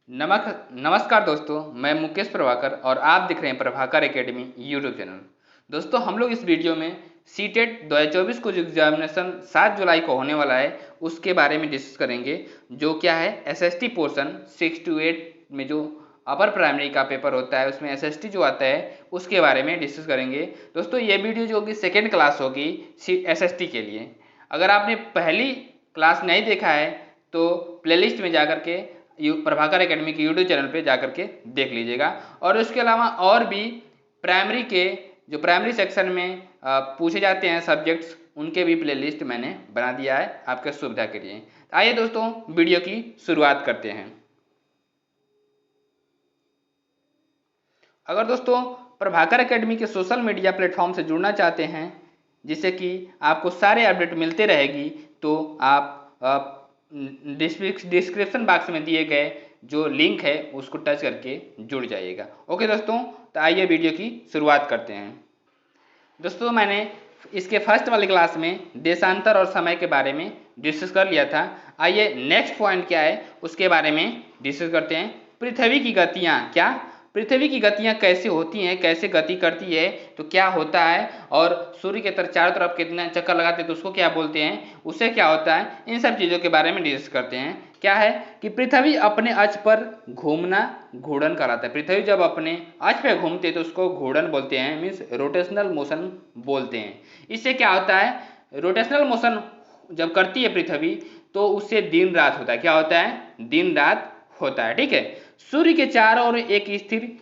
नमस्कार दोस्तों, मैं मुकेश प्रभाकर और आप दिख रहे हैं प्रभाकर एकेडमी यूट्यूब चैनल। दोस्तों, हम लोग इस वीडियो में सीटेट 2024 को जो एग्जामिनेशन 7 जुलाई को होने वाला है उसके बारे में डिस्कस करेंगे। जो क्या है, एसएसटी पोर्शन 6 to 8 में जो अपर प्राइमरी का पेपर होता है उसमें एसएसटी जो आता है उसके बारे में डिस्कस करेंगे। दोस्तों, ये वीडियो जो होगी सेकेंड क्लास होगी एसएसटी के लिए। अगर आपने पहली क्लास नहीं देखा है तो प्लेलिस्ट में जाकर के प्रभाकर एकेडमी के यूट्यूब चैनल पे जाकर के देख लीजिएगा। और उसके अलावा और भी प्राइमरी के जो प्राइमरी सेक्शन में पूछे जाते हैं सब्जेक्ट्स, उनके भी प्लेलिस्ट मैंने बना दिया है आपके सुविधा के लिए। आइए दोस्तों, वीडियो की शुरुआत करते हैं। अगर दोस्तों प्रभाकर एकेडमी के सोशल मीडिया प्लेटफॉर्म से जुड़ना चाहते हैं जिससे कि आपको सारे अपडेट मिलते रहेगी, तो आप डिस्क्रिप्शन बॉक्स में दिए गए जो लिंक है उसको टच करके जुड़ जाइएगा। ओके दोस्तों, तो आइए वीडियो की शुरुआत करते हैं। दोस्तों, मैंने इसके फर्स्ट वाली क्लास में देशांतर और समय के बारे में डिस्कस कर लिया था। आइए नेक्स्ट पॉइंट क्या है उसके बारे में डिस्कस करते हैं। पृथ्वी की गतियाँ पृथ्वी की गतियाँ कैसे होती हैं, कैसे गति करती है, तो क्या होता है, और सूर्य के चारों तरफ कितना चक्कर लगाते हैं तो उसको क्या बोलते हैं, उससे क्या होता है, इन सब चीज़ों के बारे में डिस्कस करते हैं। क्या है कि पृथ्वी अपने अक्ष पर घूमना घूर्णन कराता है। पृथ्वी जब अपने अक्ष पे घूमते तो उसको घूर्णन बोलते हैं, मीन्स रोटेशनल मोशन बोलते हैं। इससे क्या होता है, रोटेशनल मोशन जब करती है पृथ्वी तो उससे दिन रात होता है। क्या होता है, दिन रात होता है। ठीक है, सूर्य के चारों ओर एक स्थिर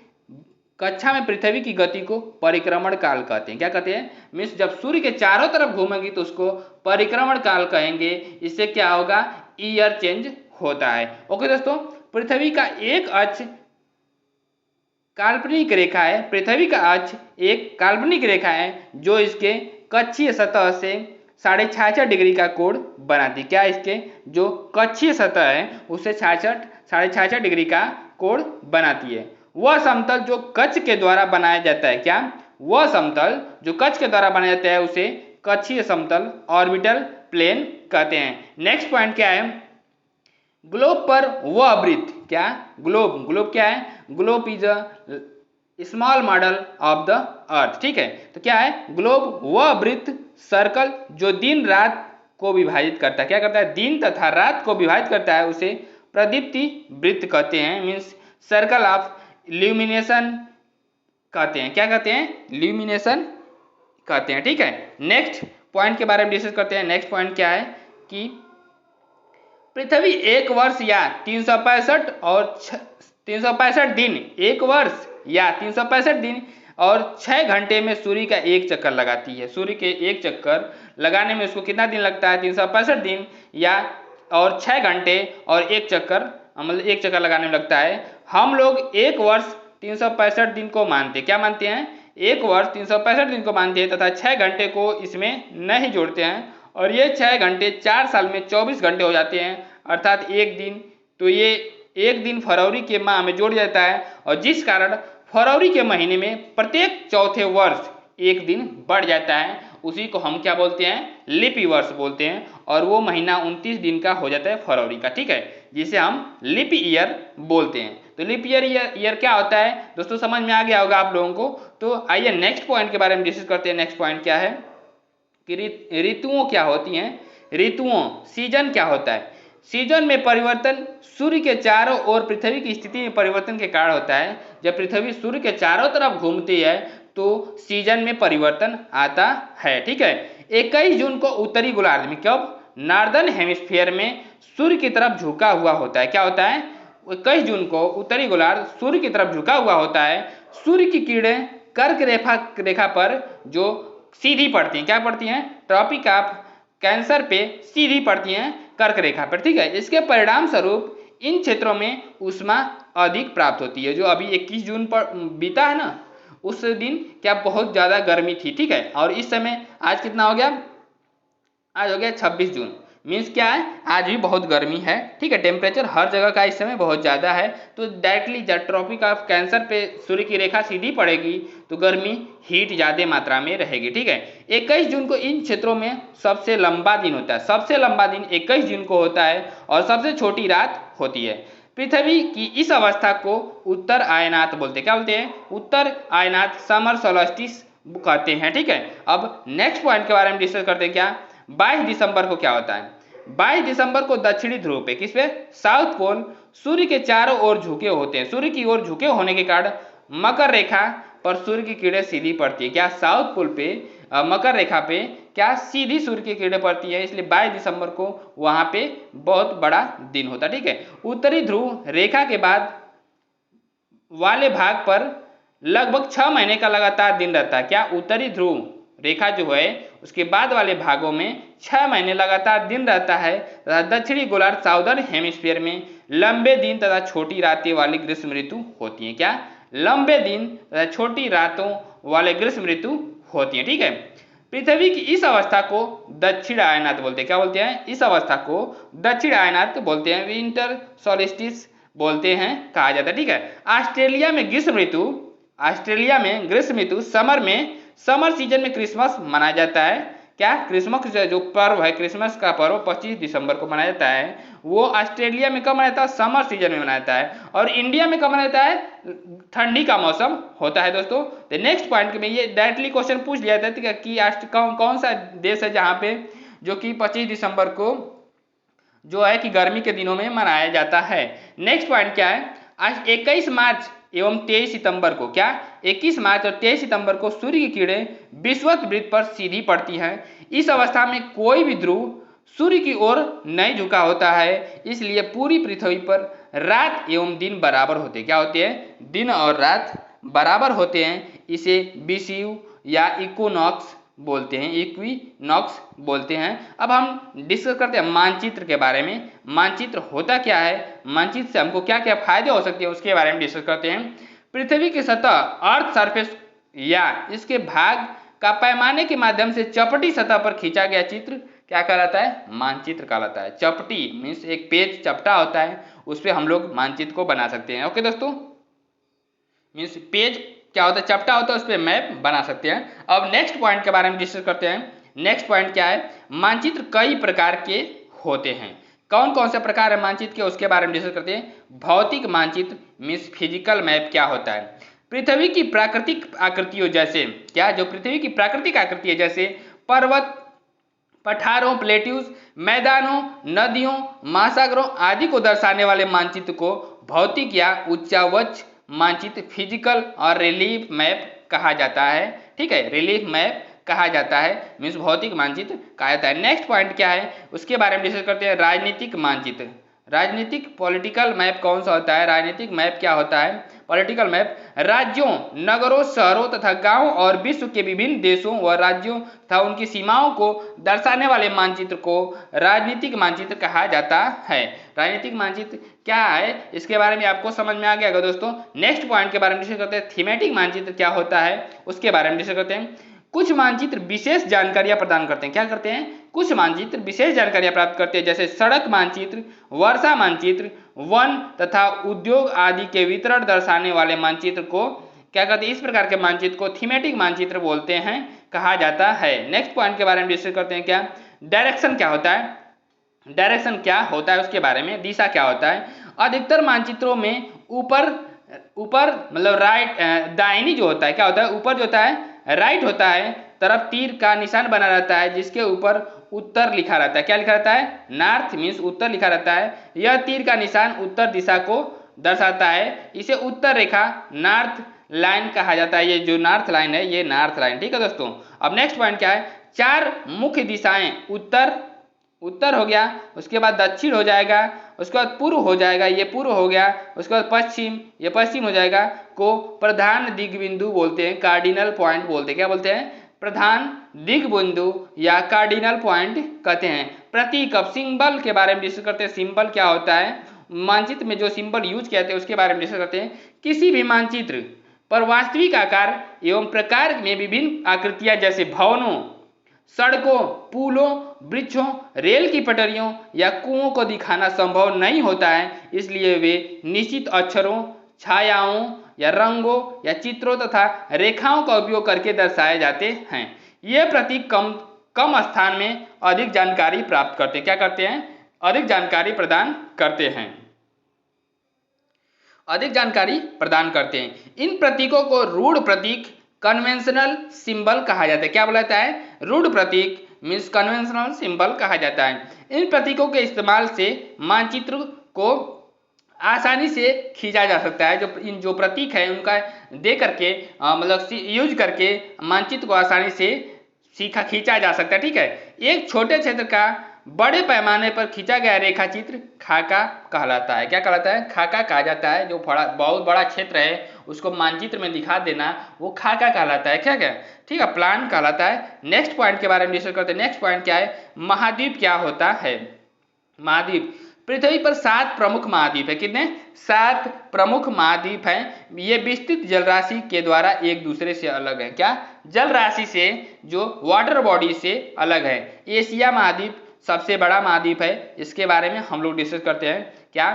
कक्षा में पृथ्वी की गति को परिक्रमण काल कहते हैं। क्या कहते हैं, मीन्स जब सूर्य के चारों तरफ घूमेंगी तो उसको परिक्रमण काल कहेंगे। इससे क्या होगा, ईयर चेंज होता है। ओके दोस्तों, पृथ्वी का एक अक्ष काल्पनिक रेखा है। पृथ्वी का अक्ष एक काल्पनिक रेखा है जो इसके कक्षीय सतह से 66.5 डिग्री का कोण बनाती है। क्या इसके जो कक्षीय सतह है उससे 66.5 डिग्री का कोण बनाती है। वह समतल जो कक्ष के द्वारा बनाया जाता है, क्या, वह समतल जो कक्ष के द्वारा बनाया जाता है उसे कक्षीय समतल ऑर्बिटल प्लेन कहते हैं। नेक्स्ट पॉइंट क्या है, ग्लोब पर वह वृत्त, क्या, ग्लोब क्या है, globe is a small model of the अर्थ। ठीक है, तो क्या है, ग्लोब वह वृत्त सर्कल जो दिन रात को विभाजित करता है। क्या करता है, दिन तथा रात को विभाजित करता है, उसे प्रदीप्ति वृत्त कहते हैं, मीन्स सर्कल ऑफ ल्यूमिनेशन कहते हैं। क्या कहते हैं, ल्यूमिनेशन कहते हैं। ठीक है, नेक्स्ट पॉइंट के बारे में डिस्कस करते हैं। नेक्स्ट पॉइंट क्या है कि पृथ्वी एक वर्ष या 365 दिन, एक वर्ष या 365 दिन और 6 घंटे में सूर्य का एक चक्कर लगाती है। सूर्य के एक चक्कर लगाने में उसको कितना दिन लगता है, 365 दिन या और 6 घंटे और एक चक्कर, मतलब एक चक्कर लगाने में लगता है। हम लोग एक वर्ष 365 दिन को मानते, क्या मानते हैं, एक वर्ष 365 दिन को मानते हैं तथा 6 घंटे को इसमें नहीं जोड़ते हैं। और ये 6 घंटे 4 साल में 24 घंटे हो जाते हैं, अर्थात एक दिन। तो ये एक दिन फरवरी के माह में जोड़ जाता है, और जिस कारण फरवरी के महीने में प्रत्येक चौथे वर्ष एक दिन बढ़ जाता है। उसी को हम क्या बोलते हैं, लीप वर्ष बोलते हैं, और वो महीना 29 दिन का हो जाता है फरवरी का। ठीक है, जिसे हम लीप ईयर बोलते हैं। तो लीप ईयर क्या होता है दोस्तों, समझ में आ गया होगा आप लोगों को। तो आइए नेक्स्ट पॉइंट के बारे में डिस्कस करते हैं। नेक्स्ट पॉइंट क्या है कि ऋतुओं क्या होती हैं, ऋतुओं, सीजन क्या होता है। सीजन में परिवर्तन सूर्य के चारों ओर पृथ्वी की स्थिति में परिवर्तन के कारण होता है। जब पृथ्वी सूर्य के चारों तरफ घूमती है तो सीजन में परिवर्तन आता है। ठीक है, 21 जून को उत्तरी गोलार्ध में, कब, नॉर्दर्न हेमिस्फीयर में सूर्य की तरफ झुका हुआ होता है। क्या होता है, 21 जून को उत्तरी गोलार्ध सूर्य की तरफ झुका हुआ होता है। सूर्य की किरणें कर्क रेखा पर जो सीधी पड़ती हैं, क्या पड़ती हैं, ट्रॉपिक ऑफ कैंसर पे सीधी पड़ती हैं कर्क रेखा पर। ठीक है, इसके परिणाम स्वरूप इन क्षेत्रों में ऊष्मा अधिक प्राप्त होती है। जो अभी 21 जून पर बीता है ना, उस दिन क्या बहुत ज़्यादा गर्मी थी। ठीक है, और इस समय आज कितना हो गया, आज हो गया 26 जून, मीन्स क्या है, आज भी बहुत गर्मी है। ठीक है, टेम्परेचर हर जगह का इस समय बहुत ज़्यादा है। तो डायरेक्टली जब ट्रॉपिक ऑफ कैंसर पे सूर्य की रेखा सीधी पड़ेगी तो गर्मी हीट ज़्यादा मात्रा में रहेगी। ठीक है, 21 जून को इन क्षेत्रों में सबसे लंबा दिन होता है। सबसे लंबा दिन 21 जून को होता है और सबसे छोटी रात होती है। पृथ्वी की इस अवस्था को उत्तर आयनात बोलते हैं। क्या बोलते हैं? उत्तर आयनात, समर सोलस्टिस कहते हैं। ठीक है, अब नेक्स्ट पॉइंट के बारे में डिस्कस करते हैं। क्या 22 दिसंबर को क्या होता है? 22 दिसंबर को दक्षिणी ध्रुव पे, किस पे? साउथ पोल, सूर्य के चारों ओर झुके होते हैं। सूर्य की ओर झुके होने के कारण मकर रेखा पर सूर्य की किरणें सीधी पड़ती है। क्या साउथ पोल पे मकर रेखा पे क्या सीधी सूर्य की किरणें पड़ती है, इसलिए 22 दिसंबर को वहां पे बहुत बड़ा दिन होता है। ठीक है, उत्तरी ध्रुव रेखा के बाद वाले भाग पर लगभग 6 महीने का लगातार दिन रहता है। क्या उत्तरी ध्रुव रेखा जो है उसके बाद वाले भागों में 6 महीने लगातार दिन रहता है तथा दक्षिणी गोलार्ध साउदर्न हेमिस्फीयर में लंबे दिन तथा छोटी रातें वाली ग्रीष्म ऋतु होती है। क्या लंबे दिन तथा छोटी रातों वाले ग्रीष्म ऋतु होती है। ठीक है, पृथ्वी की इस अवस्था को दक्षिण आयनात बोलते हैं। क्या बोलते हैं? इस अवस्था को दक्षिण आयनात बोलते हैं, विंटर सोलिस्टिस बोलते हैं, कहा जाता है। ठीक है, ऑस्ट्रेलिया में ग्रीष्म ऋतु समर सीजन में क्रिसमस मनाया जाता है। क्या क्रिसमस जो पर्व है, क्रिसमस का पर्व 25 दिसंबर को मनाया जाता है, वो ऑस्ट्रेलिया में कब मनाया जाता है? समर सीजन में मनाया जाता है। और इंडिया में कब मनाया जाता है? ठंडी का मौसम होता है दोस्तों। तो नेक्स्ट पॉइंट में ये डायरेक्टली क्वेश्चन पूछ लिया था कि कौन सा देश है जहाँ पे जो कि 25 दिसंबर को जो है कि गर्मी के दिनों में मनाया जाता है। नेक्स्ट पॉइंट क्या है? आज 21 मार्च एवं 23 सितंबर को, क्या 21 मार्च और 23 सितंबर को सूर्य की किरणें विषुवत वृत्त पर सीधी पड़ती हैं। इस अवस्था में कोई भी ध्रुव सूर्य की ओर नहीं झुका होता है, इसलिए पूरी पृथ्वी पर रात एवं दिन बराबर होते हैं। क्या होते हैं? दिन और रात बराबर होते हैं। इसे विषुव या इक्विनॉक्स बोलते हैं, इक्विनॉक्स बोलते हैं। अब हम डिस्कस करते हैं मानचित्र के बारे में। मानचित्र होता क्या है, मानचित्र से हमको क्या क्या फायदे हो सकते हैं, उसके बारे में डिस्कस करते हैं। पृथ्वी की सतह, अर्थ सरफेस या इसके भाग का पैमाने के माध्यम से चपटी सतह पर खींचा गया चित्र क्या कहलाता है? मानचित्र कहलाता है। चपटी मीन्स एक पेज चपटा होता है, उस पर हम लोग मानचित्र को बना सकते हैं। ओके दोस्तों, मीन्स पेज क्या होता है? चपटा होता है, उस पर मैप बना सकते हैं। अब नेक्स्ट पॉइंट के बारे में डिस्कस करते हैं। नेक्स्ट पॉइंट क्या है? मानचित्र कई प्रकार के होते हैं। कौन कौन से प्रकार है मानचित्र के, उसके बारे में डिस्कस करते हैं। भौतिक मानचित्र मीन्स फिजिकल मैप क्या होता है? पृथ्वी की प्राकृतिक आकृतियों जैसे, क्या जो पृथ्वी की प्राकृतिक आकृति है जैसे पर्वत, पठारों, प्लेट्यूज, मैदानों, नदियों, महासागरों आदि को दर्शाने वाले मानचित्र को भौतिक या उच्चावच मानचित्र, फिजिकल और रिलीफ मैप कहा जाता है। ठीक है, रिलीफ मैप कहा जाता है, मीन्स भौतिक मानचित्र कहा जाता है। नेक्स्ट पॉइंट क्या है, उसके बारे में डिस्कस करते हैं। राजनीतिक मानचित्र, राजनीतिक पॉलिटिकल मैप कौन सा होता है? राजनीतिक मैप क्या होता है? पॉलिटिकल मैप राज्यों, नगरों, शहरों तथा गांवों और विश्व के विभिन्न देशों व राज्यों तथा उनकी सीमाओं को दर्शाने वाले मानचित्र को राजनीतिक मानचित्र कहा जाता है। राजनीतिक मानचित्र क्या है, इसके बारे में आपको समझ में आ गया दोस्तों। नेक्स्ट पॉइंट के बारे में डिस्कस करते हैं। थीमेटिक मानचित्र क्या होता है, उसके बारे में डिस्कस करते हैं। कुछ मानचित्र विशेष जानकारियां प्रदान करते हैं। क्या करते हैं? कुछ मानचित्र विशेष जानकारियां प्राप्त करते हैं, जैसे सड़क मानचित्र, वर्षा मानचित्र, वन तथा उद्योग आदि के वितरण दर्शाने वाले मानचित्र को क्या कहते हैं? इस प्रकार के मानचित्र को थीमेटिक मानचित्र बोलते हैं, कहा जाता है। नेक्स्ट पॉइंट के बारे में डिस्कस करते हैं। क्या डायरेक्शन क्या होता है? डायरेक्शन क्या होता है उसके बारे में। दिशा क्या होता है? अधिकतर मानचित्रों में ऊपर मतलब राइट, दाहिनी जो होता है क्या होता है? ऊपर जो होता है राइट होता है तरफ तीर का निशान बना रहता है, जिसके ऊपर उत्तर लिखा रहता है। क्या लिखा रहता है? नॉर्थ मीन्स उत्तर लिखा रहता है। यह तीर का निशान उत्तर दिशा को दर्शाता है। इसे उत्तर रेखा, नॉर्थ लाइन कहा जाता है। ये जो नॉर्थ लाइन है ये नॉर्थ लाइन। ठीक है दोस्तों, अब नेक्स्ट पॉइंट क्या है? 4 मुख्य दिशाएं, उत्तर हो गया, उसके बाद दक्षिण हो जाएगा, उसके बाद पूर्व हो जाएगा, ये पूर्व हो गया, उसके बाद पश्चिम, ये पश्चिम हो जाएगा, को प्रधान दिग्बिंदु बोलते हैं, कार्डिनल पॉइंट बोलते हैं। क्या बोलते हैं? प्रधान दिग्बिंदु या कार्डिनल पॉइंट कहते हैं। प्रतीक, अब सिंबल के बारे में डिस्कस करते हैं। सिंबल क्या होता है? मानचित्र में जो सिंबल यूज किए जाते हैं उसके बारे में डिस्कस करते हैं। किसी भी मानचित्र पर वास्तविक आकार एवं प्रकार में विभिन्न आकृतियां जैसे भवनों, सड़कों, पुलों, वृक्षों, रेल की पटरियों या कुओं को दिखाना संभव नहीं होता है, इसलिए वे निश्चित अक्षरों, छायाओं या रंगों या चित्रों तथा रेखाओं का उपयोग करके दर्शाए जाते हैं। ये प्रतीक कम स्थान में अधिक जानकारी प्राप्त करते हैं। क्या करते हैं? अधिक जानकारी प्रदान करते हैं। अधिक जानकारी प्रदान करते हैं। इन प्रतीकों को रूढ़ प्रतीक, कन्वेंशनल सिंबल कहा जाता है। क्या बोला जाता है? रूढ़ प्रतीक मीन्स कन्वेंशनल सिंबल कहा जाता है। इन प्रतीकों के इस्तेमाल से मानचित्र को आसानी से खींचा जा सकता है। जो प्रतीक है उनका दे करके मतलब यूज करके मानचित्र को आसानी से खींचा जा सकता है। ठीक है, एक छोटे क्षेत्र का बड़े पैमाने पर खींचा गया रेखा चित्र खाका कहलाता है। क्या कहलाता है? खाका कहा जाता है। जो बहुत बड़ा क्षेत्र है उसको मानचित्र में दिखा देना वो खाका कहलाता है। क्या क्या? ठीक है, प्लान कहलाता है। नेक्स्ट पॉइंट के बारे में डिस्कस करते हैं। नेक्स्ट पॉइंट क्या है? महाद्वीप क्या होता है? महाद्वीप, पृथ्वी पर 7 प्रमुख महाद्वीप है। कितने? 7 प्रमुख महाद्वीप हैं। ये विस्तृत जलराशि के द्वारा एक दूसरे से अलग है। क्या? जल राशि से, जो वाटर बॉडी से अलग है। एशिया महाद्वीप सबसे बड़ा महाद्वीप है। इसके बारे में हम लोग डिस्कस करते हैं। क्या?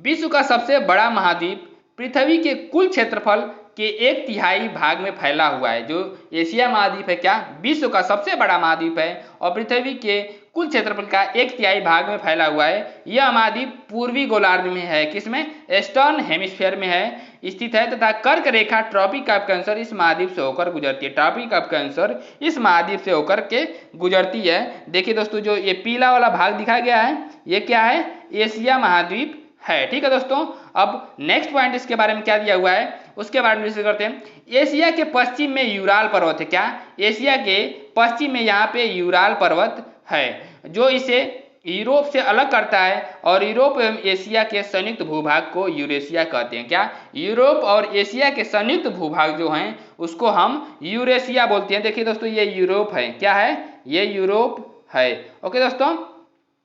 विश्व का सबसे बड़ा महाद्वीप पृथ्वी के कुल क्षेत्रफल के 1/3 भाग में फैला हुआ है। जो एशिया महाद्वीप है, क्या विश्व का सबसे बड़ा महाद्वीप है और पृथ्वी के कुल क्षेत्रफल का 1/3 भाग में फैला हुआ है। यह महाद्वीप पूर्वी गोलार्ध में है। किसमें? ईस्टर्न हेमिस्फीयर में है स्थित है तथा कर्क रेखा ट्रॉपिक ऑफ कैंसर इस महाद्वीप से होकर गुजरती है। ट्रॉपिक ऑफ कैंसर इस महाद्वीप से होकर के गुजरती है। देखिए दोस्तों, जो ये पीला वाला भाग दिखाया गया है ये क्या है? एशिया महाद्वीप है। ठीक है दोस्तों, अब नेक्स्ट पॉइंट इसके बारे में क्या दिया हुआ है उसके बारे में डिस्कस करते हैं। एशिया के पश्चिम में यूराल पर्वत है। क्या? एशिया के पश्चिम में यहाँ पे यूराल पर्वत है जो इसे यूरोप से अलग करता है और यूरोप एवं एशिया के संयुक्त भूभाग को यूरेशिया कहते हैं। क्या? यूरोप और एशिया के संयुक्त भूभाग जो हैं उसको हम यूरेशिया बोलते हैं। देखिए दोस्तों, ये यूरोप है। क्या है? ये यूरोप है। ओके दोस्तों,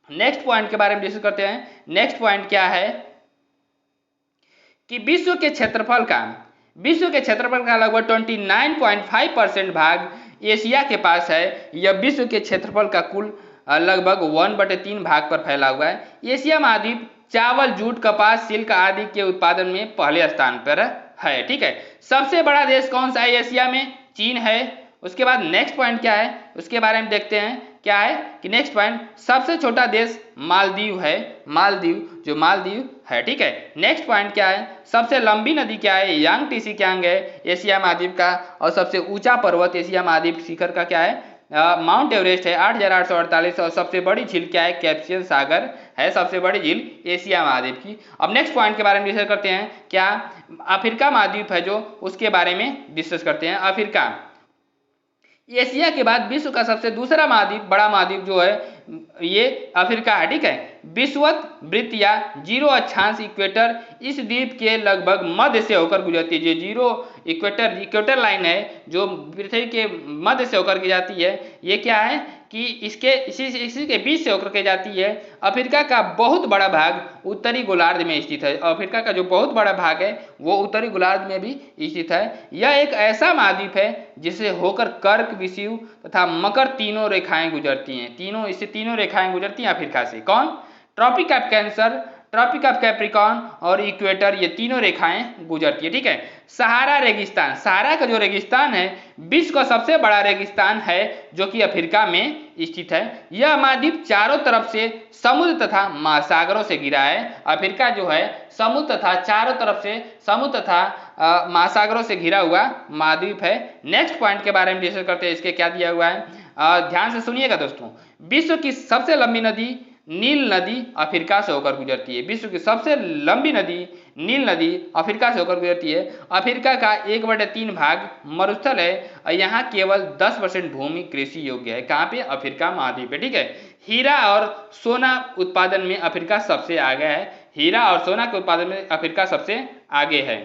नेक्स्ट पॉइंट के बारे में डिस्कस करते हैं। नेक्स्ट पॉइंट क्या है कि विश्व के क्षेत्रफल का लगभग 29.5% भाग एशिया के पास है। यह विश्व के क्षेत्रफल का कुल लगभग 1/3 भाग पर फैला हुआ है। एशिया महाद्वीप चावल, जूट, कपास, सिल्क आदि के उत्पादन में पहले स्थान पर है। ठीक है, सबसे बड़ा देश कौन सा है एशिया में? चीन है। उसके बाद नेक्स्ट पॉइंट क्या है उसके बारे में देखते हैं। क्या है कि नेक्स्ट पॉइंट, सबसे छोटा देश मालदीव है। मालदीव है। ठीक है, नेक्स्ट पॉइंट क्या है? सबसे लंबी नदी क्या है? यांगटीसी कियांग है एशिया महाद्वीप का। और सबसे ऊंचा पर्वत एशिया महाद्वीप शिखर का क्या है? माउंट एवरेस्ट है 8,848। और सबसे बड़ी झील क्या है? कैस्पियन सागर है सबसे बड़ी झील एशिया महाद्वीप की। अब नेक्स्ट पॉइंट के बारे में डिस्कस करते हैं। क्या? अफ्रीका महाद्वीप है जो उसके बारे में डिस्कस करते हैं। अफ्रीका एशिया के बाद विश्व का सबसे दूसरा महाद्वीप, बड़ा महाद्वीप जो है ये अफ्रीका है। ठीक है, विषुवत वृत्त या 0 अक्षांश इक्वेटर इस द्वीप के लगभग मध्य से होकर गुजरती है। जो 0 इक्वेटर लाइन है जो पृथ्वी के मध्य से होकर के जाती है, ये क्या है कि इसी के बीच से होकर के जाती है। अफ्रीका का बहुत बड़ा भाग उत्तरी गोलार्ध में स्थित है। अफ्रीका का जो बहुत बड़ा भाग है वो उत्तरी गोलार्ध में भी स्थित है। यह एक ऐसा महाद्वीप है जिसे होकर कर्क, विषुव तथा मकर तीनों रेखाएं गुजरती हैं। तीनों रेखाएं गुजरती हैं अफ्रीका से। कौन? Tropic of Cancer, Tropic of Capricorn और इक्वेटर, ये तीनों रेखाएं गुजरती है। ठीक है, सहारा रेगिस्तान, सहारा का जो रेगिस्तान है विश्व का सबसे बड़ा रेगिस्तान है जो कि अफ्रीका में स्थित है। यह महाद्वीप चारों तरफ से समुद्र तथा महासागरों से घिरा है। अफ्रीका जो है समुद्र तथा चारों तरफ से समुद्र तथा महासागरों से घिरा हुआ महाद्वीप है। नेक्स्ट पॉइंट के बारे में डिस्कस करते हैं। इसके क्या दिया हुआ है ध्यान से सुनिएगा दोस्तों। विश्व की सबसे लंबी नदी नील नदी अफ्रीका से होकर गुजरती है। विश्व की सबसे लंबी नदी नील नदी अफ्रीका से होकर गुजरती है। अफ्रीका का 1/3 भाग मरुस्थल है और यहाँ केवल 10% भूमि कृषि योग्य है। कहाँ पे? अफ्रीका महाद्वीप पे। ठीक है, हीरा और सोना उत्पादन में अफ्रीका सबसे आगे है। हीरा और सोना के उत्पादन में अफ्रीका सबसे आगे है।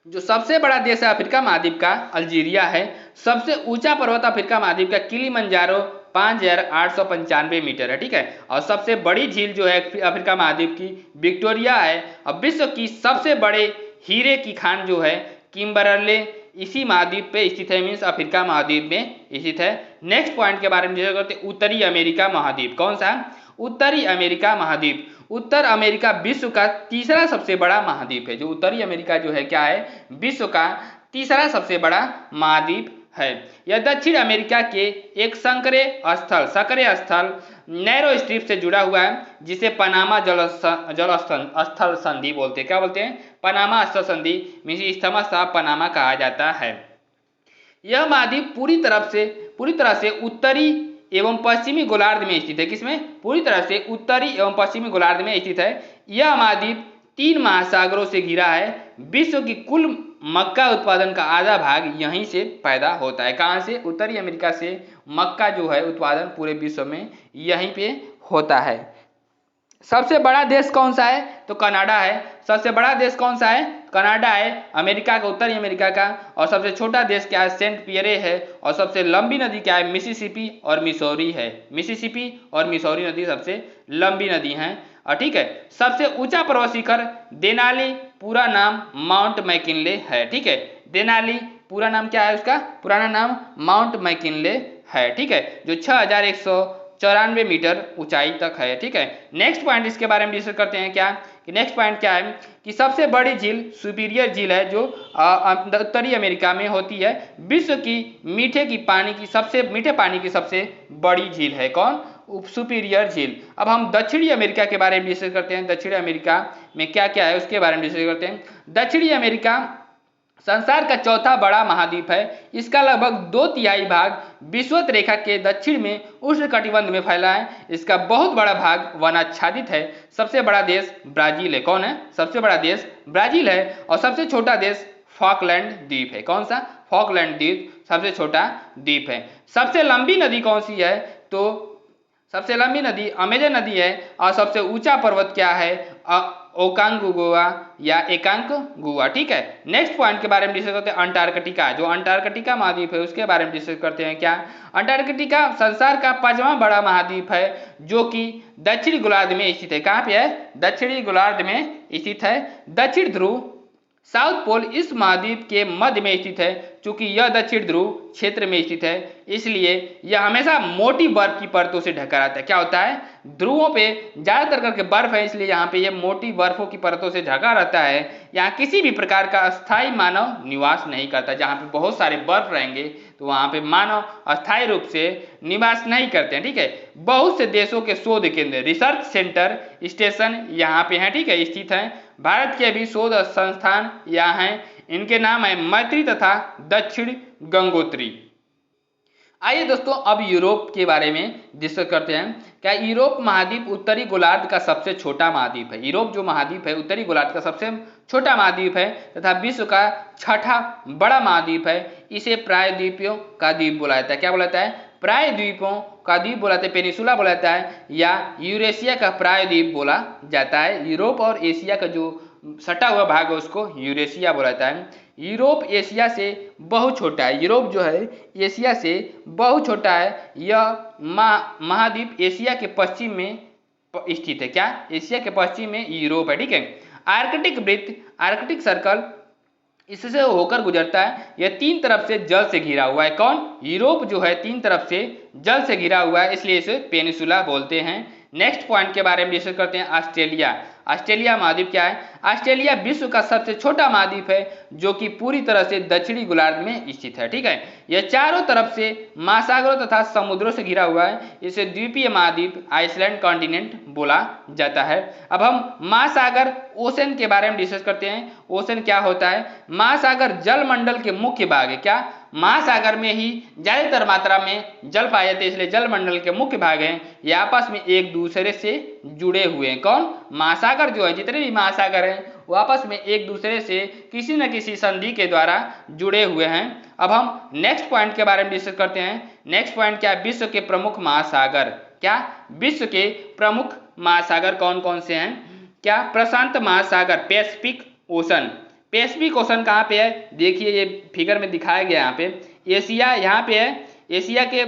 जो सबसे बड़ा देश है अफ्रीका महाद्वीप का अल्जीरिया है। सबसे ऊंचा पर्वत अफ्रीका महाद्वीप का किलिमंजारो 5,895 मीटर है। ठीक है, और सबसे बड़ी झील जो है अफ्रीका महाद्वीप की विक्टोरिया है। अब विश्व की सबसे बड़े हीरे की खान जो है किम्बरले इसी महाद्वीप पे स्थित है, मीन्स अफ्रीका महाद्वीप में स्थित है। नेक्स्ट पॉइंट के बारे में डिस्कस करते हैं। उत्तरी अमेरिका महाद्वीप कौन सा? उत्तरी अमेरिका महाद्वीप। उत्तर अमेरिका विश्व का तीसरा सबसे बड़ा महाद्वीप है। जो उत्तरी अमेरिका जो है क्या है? विश्व का तीसरा सबसे बड़ा महाद्वीप है। यह दक्षिण अमेरिका के एक सक्रिय स्थल नैरो स्ट्रिप से जुड़ा हुआ है, जिसे पनामा जल स्थल संधि बोलते हैं। क्या बोलते हैं? पनामा स्थल संधि, इस्थमस ऑफ पनामा कहा जाता है। यह महाद्वीप पूरी तरह से उत्तरी एवं पश्चिमी गोलार्ध में स्थित है। किसमें? पूरी तरह से उत्तरी एवं पश्चिमी गोलार्ध में स्थित है। यह महाद्वीप 3 महासागरों से घिरा है। विश्व की कुल मक्का उत्पादन का आधा भाग यहीं से पैदा होता है। कहाँ से? उत्तरी अमेरिका से मक्का जो है उत्पादन पूरे विश्व में यहीं पे होता है। सबसे बड़ा देश कौन सा है? तो कनाडा है। सबसे बड़ा देश कौन सा है? कनाडा है, अमेरिका का, उत्तरी अमेरिका का। और सबसे छोटा देश क्या है? सेंट पियरे है। और सबसे लंबी नदी क्या है? मिसिसिपी और मिसौरी है। मिसिसिपी और मिसौरी नदी सबसे लंबी नदी हैं। और ठीक है, सबसे ऊंचा पर्वत शिखर देनाली, पूरा नाम माउंट मैकिनले है। ठीक है, देनाली पूरा नाम क्या है? उसका पुराना नाम माउंट मैकिनले है। ठीक है, जो 6194 मीटर ऊंचाई तक है। ठीक है, नेक्स्ट पॉइंट इसके बारे में डिस्कस करते हैं। क्या कि नेक्स्ट पॉइंट क्या है कि सबसे बड़ी झील सुपीरियर झील है, जो उत्तरी अमेरिका में होती है। विश्व की मीठे पानी की सबसे बड़ी झील है। कौन? सुपीरियर झील। अब हम दक्षिणी अमेरिका के बारे में डिस्कस करते हैं। दक्षिणी अमेरिका में क्या क्या है उसके बारे में डिस्कस करते हैं। दक्षिणी अमेरिका संसार का चौथा बड़ा महाद्वीप है। इसका लगभग 2/3 भाग विषुवत रेखा के दक्षिण में उष्णकटिबंध में फैला है। इसका बहुत बड़ा भाग वनाच्छादित है। सबसे बड़ा देश ब्राजील है। कौन है? सबसे बड़ा देश ब्राजील है। और सबसे छोटा देश फॉकलैंड द्वीप है। कौन सा? फॉकलैंड द्वीप सबसे छोटा द्वीप है। सबसे लंबी नदी कौन सी है? तो सबसे लंबी नदी अमेजन नदी है। और सबसे ऊंचा पर्वत क्या है? ओकांगुआ या एकांकगुआ। ठीक है, नेक्स्ट पॉइंट के बारे में डिस्कस करते हैं। अंटार्कटिका, जो अंटार्कटिका महाद्वीप है उसके बारे में डिस्कस करते हैं। क्या? अंटार्कटिका संसार का 5वां बड़ा महाद्वीप है, जो कि दक्षिणी गोलार्ध में स्थित है। कहाँ पे है? दक्षिणी गोलार्ध में स्थित है। दक्षिण ध्रुव साउथ पोल इस महाद्वीप के मध्य में स्थित है। चूंकि यह दक्षिण ध्रुव क्षेत्र में स्थित है, इसलिए यह हमेशा मोटी बर्फ की परतों से ढका रहता है। क्या होता है? ध्रुवों पे ज्यादातर करके बर्फ है, इसलिए यहाँ पे यह मोटी बर्फों की परतों से ढका रहता है। यहाँ किसी भी प्रकार का अस्थायी मानव निवास नहीं करता। जहाँ पे बहुत सारे बर्फ रहेंगे तो वहाँ पे मानव अस्थायी रूप से निवास नहीं करते हैं। ठीक है, बहुत से देशों के शोध केंद्र, रिसर्च सेंटर, स्टेशन यहाँ पे हैं। ठीक है, स्थित हैं। भारत के भी शोध संस्थान यहाँ हैं। इनके नाम है मैत्री तथा दक्षिण गंगोत्री। आइए दोस्तों, अब यूरोप के बारे में डिस्कस करते हैं। क्या यूरोप महाद्वीप उत्तरी गोलार्ध का सबसे छोटा महाद्वीप है। यूरोप जो महाद्वीप है उत्तरी गोलार्ध का सबसे छोटा महाद्वीप है तथा विश्व का 6ठा बड़ा महाद्वीप है। इसे प्रायद्वीपों का द्वीप बोला जाता है। क्या बोला जाता है? प्रायद्वीपों का द्वीप बोला जाता है, पेनिसुला बोला जाता है, या यूरेशिया का प्रायद्वीप बोला जाता है। यूरोप और एशिया का जो सटा हुआ भाग है उसको यूरेशिया बोला जाता है। यूरोप एशिया से बहुत छोटा है। यूरोप जो है एशिया से बहुत छोटा है। यह महाद्वीप एशिया के पश्चिम में स्थित है। क्या? एशिया के पश्चिम में यूरोप है। ठीक है, आर्कटिक वृत्त, आर्कटिक सर्कल इससे होकर गुजरता है। यह 3 तरफ से जल से घिरा हुआ है। कौन? यूरोप जो है 3 तरफ से जल से घिरा हुआ है, इसलिए इसे पेनिसुला बोलते हैं। नेक्स्ट पॉइंट के बारे में डिस्कस करते हैं। ऑस्ट्रेलिया। ऑस्ट्रेलिया महाद्वीप क्या है? ऑस्ट्रेलिया विश्व का सबसे छोटा महाद्वीप है, जो कि पूरी तरह से दक्षिणी गोलार्ध में स्थित है। ठीक है, यह चारों तरफ से महासागरों तथा समुद्रों से घिरा हुआ है। इसे द्वीपीय महाद्वीप, आइसलैंड कॉन्टिनेंट बोला जाता है। अब हम महासागर, ओशन के बारे में डिस्कस करते हैं। ओशन क्या होता है? महासागर जलमंडल के मुख्य भाग है। क्या? महासागर में ही ज्यादातर मात्रा में जल पाए जाते हैं, इसलिए जलमंडल के मुख्य भाग हैं। ये आपस में एक दूसरे से जुड़े हुए हैं। कौन? महासागर जो है, जितने भी महासागर हैं वो आपस में एक दूसरे से किसी न किसी संधि के द्वारा जुड़े हुए हैं। अब हम नेक्स्ट पॉइंट के बारे में डिस्कस करते हैं। नेक्स्ट पॉइंट क्या है? विश्व के प्रमुख महासागर। क्या? विश्व के प्रमुख महासागर कौन कौन से हैं? क्या? प्रशांत महासागर, पैसिफिक ओशन। पैसिफिक ओशन कहाँ पे है? देखिए ये फिगर में दिखाया गया यहाँ पे। एशिया यहाँ पे है, एशिया के